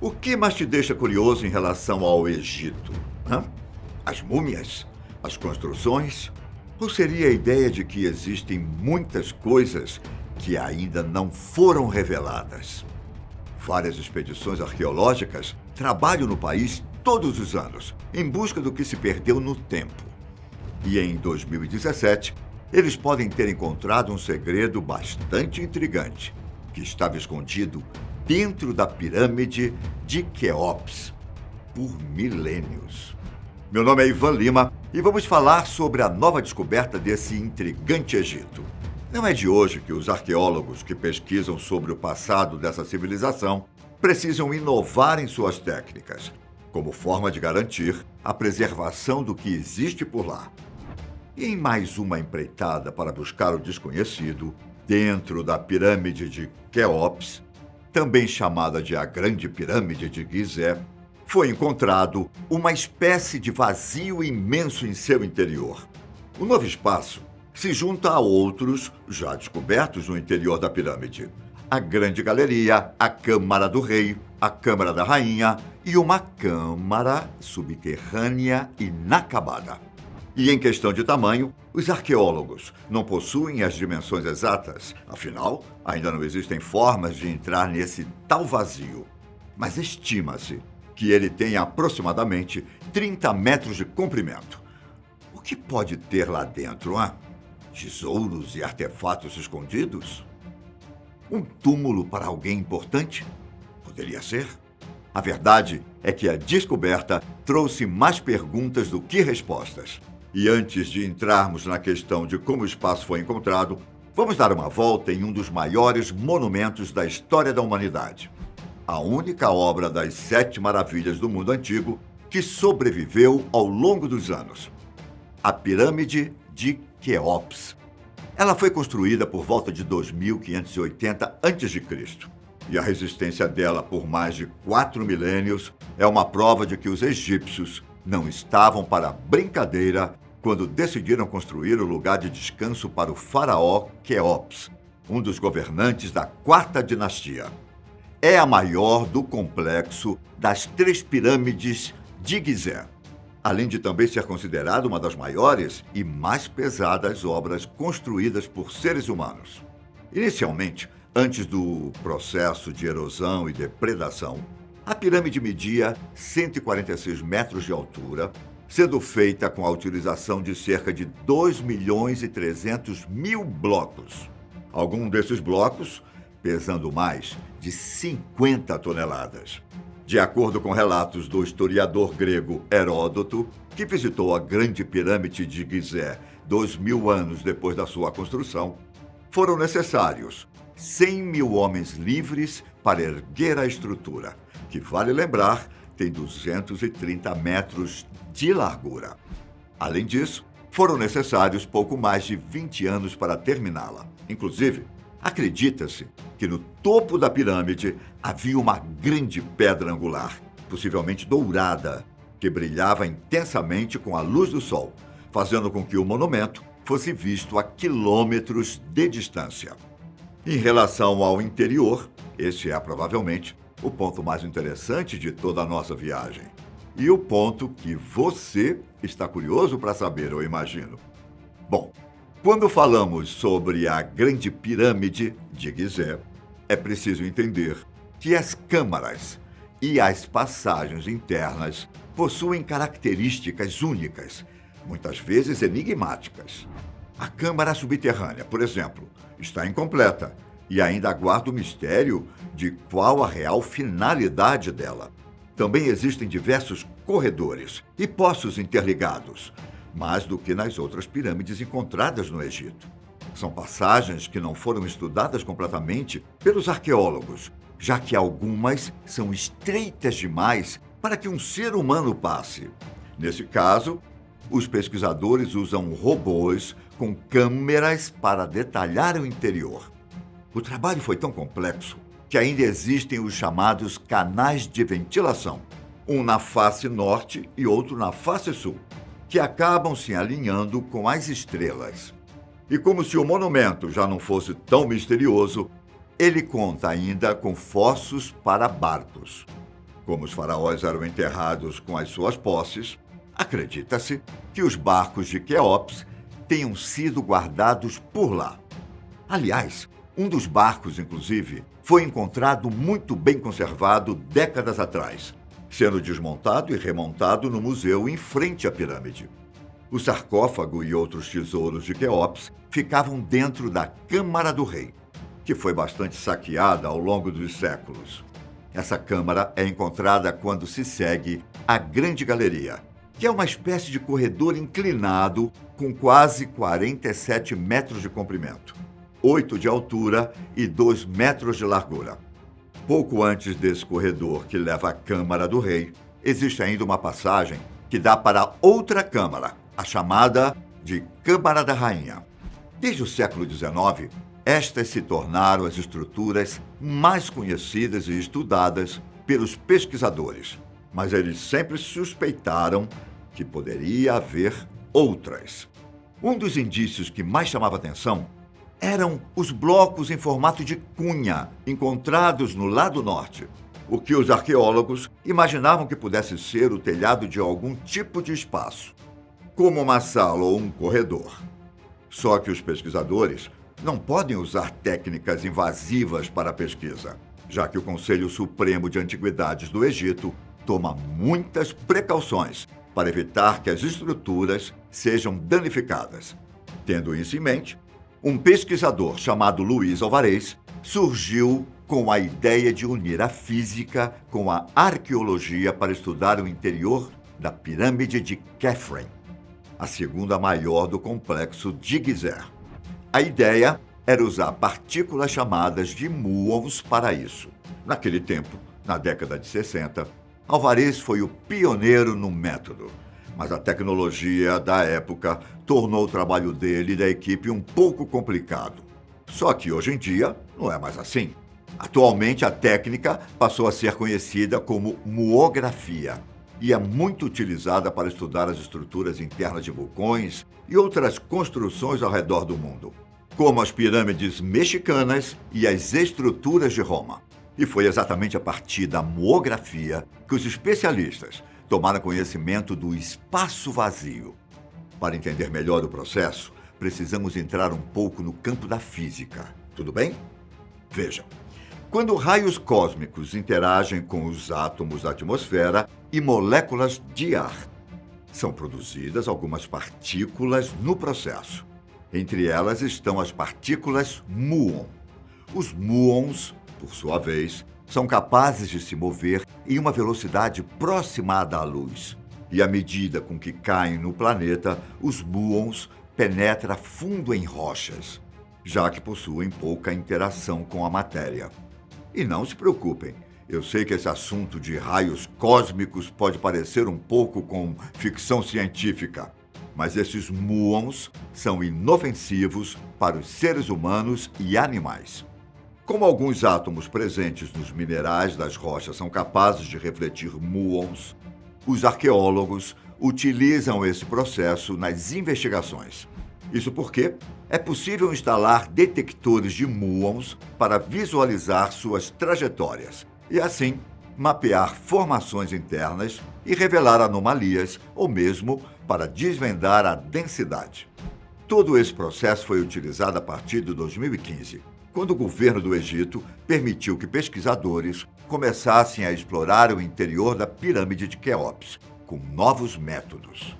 O que mais te deixa curioso em relação ao Egito? Hã? As múmias? As construções? Ou seria a ideia de que existem muitas coisas que ainda não foram reveladas? Várias expedições arqueológicas trabalham no país todos os anos, em busca do que se perdeu no tempo. E em 2017, eles podem ter encontrado um segredo bastante intrigante, que estava escondido dentro da pirâmide de Quéops por milênios. Meu nome é Ivan Lima e vamos falar sobre a nova descoberta desse intrigante Egito. Não é de hoje que os arqueólogos que pesquisam sobre o passado dessa civilização precisam inovar em suas técnicas, como forma de garantir a preservação do que existe por lá. E em mais uma empreitada para buscar o desconhecido, dentro da pirâmide de Quéops, também chamada de a Grande Pirâmide de Gizé, foi encontrado uma espécie de vazio imenso em seu interior. O novo espaço se junta a outros já descobertos no interior da pirâmide. A Grande Galeria, a Câmara do Rei, a Câmara da Rainha e uma câmara subterrânea inacabada. E em questão de tamanho, os arqueólogos não possuem as dimensões exatas, afinal, ainda não existem formas de entrar nesse tal vazio. Mas estima-se que ele tenha aproximadamente 30 metros de comprimento. O que pode ter lá dentro, hein? Tesouros e artefatos escondidos? Um túmulo para alguém importante? Poderia ser. A verdade é que a descoberta trouxe mais perguntas do que respostas. E antes de entrarmos na questão de como o espaço foi encontrado, vamos dar uma volta em um dos maiores monumentos da história da humanidade. A única obra das 7 maravilhas do mundo antigo que sobreviveu ao longo dos anos. A Pirâmide de Quéops. Ela foi construída por volta de 2580 a.C. E a resistência dela por mais de 4 milênios é uma prova de que os egípcios não estavam para brincadeira quando decidiram construir o lugar de descanso para o faraó Quéops, um dos governantes da 4ª dinastia. É a maior do complexo das 3 pirâmides de Gizé, além de também ser considerada uma das maiores e mais pesadas obras construídas por seres humanos. Inicialmente, antes do processo de erosão e depredação, a pirâmide media 146 metros de altura, sendo feita com a utilização de cerca de 2.300.000 blocos. Alguns desses blocos pesando mais de 50 toneladas. De acordo com relatos do historiador grego Heródoto, que visitou a Grande Pirâmide de Gizé 2000 anos depois da sua construção, foram necessários 100.000 homens livres para erguer a estrutura, que, vale lembrar, tem 230 metros de largura. Além disso, foram necessários pouco mais de 20 anos para terminá-la. Inclusive, acredita-se que no topo da pirâmide havia uma grande pedra angular, possivelmente dourada, que brilhava intensamente com a luz do sol, fazendo com que o monumento fosse visto a quilômetros de distância. Em relação ao interior, esse é provavelmente o ponto mais interessante de toda a nossa viagem. E o ponto que você está curioso para saber, eu imagino. Bom, quando falamos sobre a Grande Pirâmide de Gizé, é preciso entender que as câmaras e as passagens internas possuem características únicas, muitas vezes enigmáticas. A câmara subterrânea, por exemplo, está incompleta e ainda aguarda o mistério de qual a real finalidade dela. Também existem diversos corredores e poços interligados, mais do que nas outras pirâmides encontradas no Egito. São passagens que não foram estudadas completamente pelos arqueólogos, já que algumas são estreitas demais para que um ser humano passe. Nesse caso, os pesquisadores usam robôs com câmeras para detalhar o interior. O trabalho foi tão complexo que ainda existem os chamados canais de ventilação, um na face norte e outro na face sul, que acabam se alinhando com as estrelas. E como se o monumento já não fosse tão misterioso, ele conta ainda com fossos para barcos. Como os faraós eram enterrados com as suas posses, acredita-se que os barcos de Quéops tenham sido guardados por lá. Aliás, um dos barcos, inclusive, foi encontrado muito bem conservado décadas atrás, sendo desmontado e remontado no museu em frente à pirâmide. O sarcófago e outros tesouros de Quéops ficavam dentro da Câmara do Rei, que foi bastante saqueada ao longo dos séculos. Essa câmara é encontrada quando se segue a Grande Galeria, que é uma espécie de corredor inclinado com quase 47 metros de comprimento, 8 de altura e 2 metros de largura. Pouco antes desse corredor que leva à Câmara do Rei, existe ainda uma passagem que dá para outra câmara, a chamada de Câmara da Rainha. Desde o século XIX, estas se tornaram as estruturas mais conhecidas e estudadas pelos pesquisadores, mas eles sempre suspeitaram que poderia haver outras. Um dos indícios que mais chamava atenção eram os blocos em formato de cunha encontrados no lado norte, o que os arqueólogos imaginavam que pudesse ser o telhado de algum tipo de espaço, como uma sala ou um corredor. Só que os pesquisadores não podem usar técnicas invasivas para a pesquisa, já que o Conselho Supremo de Antiguidades do Egito toma muitas precauções para evitar que as estruturas sejam danificadas. Tendo isso em mente, um pesquisador chamado Luiz Alvarez surgiu com a ideia de unir a física com a arqueologia para estudar o interior da pirâmide de Khafre, a segunda maior do complexo de Gizeh. A ideia era usar partículas chamadas de muons para isso. Naquele tempo, na década de 60, Alvarez foi o pioneiro no método, mas a tecnologia da época tornou o trabalho dele e da equipe um pouco complicado. Só que hoje em dia não é mais assim. Atualmente a técnica passou a ser conhecida como muografia e é muito utilizada para estudar as estruturas internas de vulcões e outras construções ao redor do mundo, como as pirâmides mexicanas e as estruturas de Roma. E foi exatamente a partir da muografia que os especialistas tomaram conhecimento do espaço vazio. Para entender melhor o processo, precisamos entrar um pouco no campo da física. Tudo bem? Vejam. Quando raios cósmicos interagem com os átomos da atmosfera e moléculas de ar, são produzidas algumas partículas no processo. Entre elas estão as partículas muon. Os muons, por sua vez, são capazes de se mover em uma velocidade próxima da luz. E à medida com que caem no planeta, os muons penetram fundo em rochas, já que possuem pouca interação com a matéria. E não se preocupem, eu sei que esse assunto de raios cósmicos pode parecer um pouco com ficção científica, mas esses muons são inofensivos para os seres humanos e animais. Como alguns átomos presentes nos minerais das rochas são capazes de refletir muons, os arqueólogos utilizam esse processo nas investigações. Isso porque é possível instalar detectores de muons para visualizar suas trajetórias e, assim, mapear formações internas e revelar anomalias ou mesmo para desvendar a densidade. Todo esse processo foi utilizado a partir de 2015, quando o governo do Egito permitiu que pesquisadores começassem a explorar o interior da pirâmide de Quéops com novos métodos.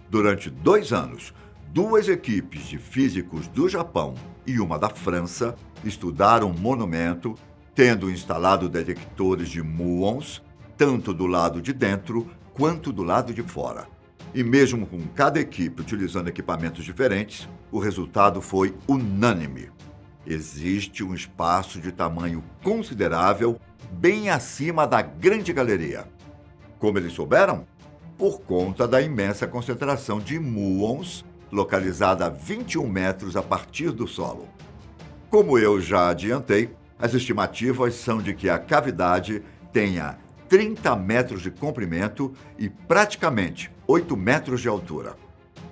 Durante 2 anos, 2 equipes de físicos do Japão e uma da França estudaram o monumento, tendo instalado detectores de muons, tanto do lado de dentro quanto do lado de fora. E mesmo com cada equipe utilizando equipamentos diferentes, o resultado foi unânime. Existe um espaço de tamanho considerável bem acima da Grande Galeria. Como eles souberam? Por conta da imensa concentração de muons localizada a 21 metros a partir do solo. Como eu já adiantei, as estimativas são de que a cavidade tenha 30 metros de comprimento e praticamente 8 metros de altura.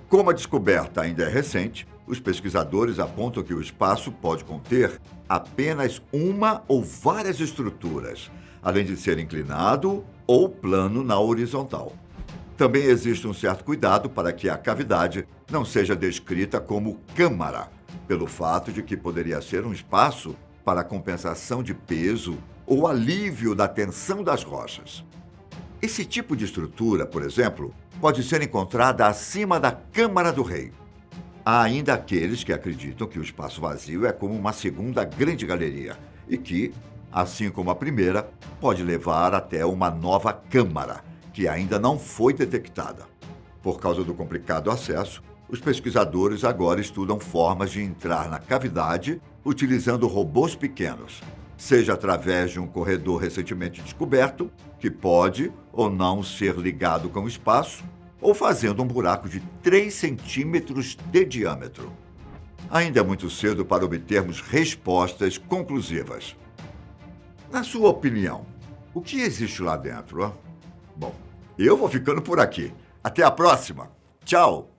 Como a descoberta ainda é recente, os pesquisadores apontam que o espaço pode conter apenas uma ou várias estruturas, além de ser inclinado ou plano na horizontal. Também existe um certo cuidado para que a cavidade não seja descrita como câmara, pelo fato de que poderia ser um espaço para compensação de peso ou alívio da tensão das rochas. Esse tipo de estrutura, por exemplo, pode ser encontrada acima da Câmara do Rei. Há ainda aqueles que acreditam que o espaço vazio é como uma segunda grande galeria e que, assim como a primeira, pode levar até uma nova câmara, que ainda não foi detectada. Por causa do complicado acesso, os pesquisadores agora estudam formas de entrar na cavidade utilizando robôs pequenos, seja através de um corredor recentemente descoberto, que pode ou não ser ligado com o espaço, ou fazendo um buraco de 3 centímetros de diâmetro. Ainda é muito cedo para obtermos respostas conclusivas. Na sua opinião, o que existe lá dentro? Bom, eu vou ficando por aqui. Até a próxima. Tchau!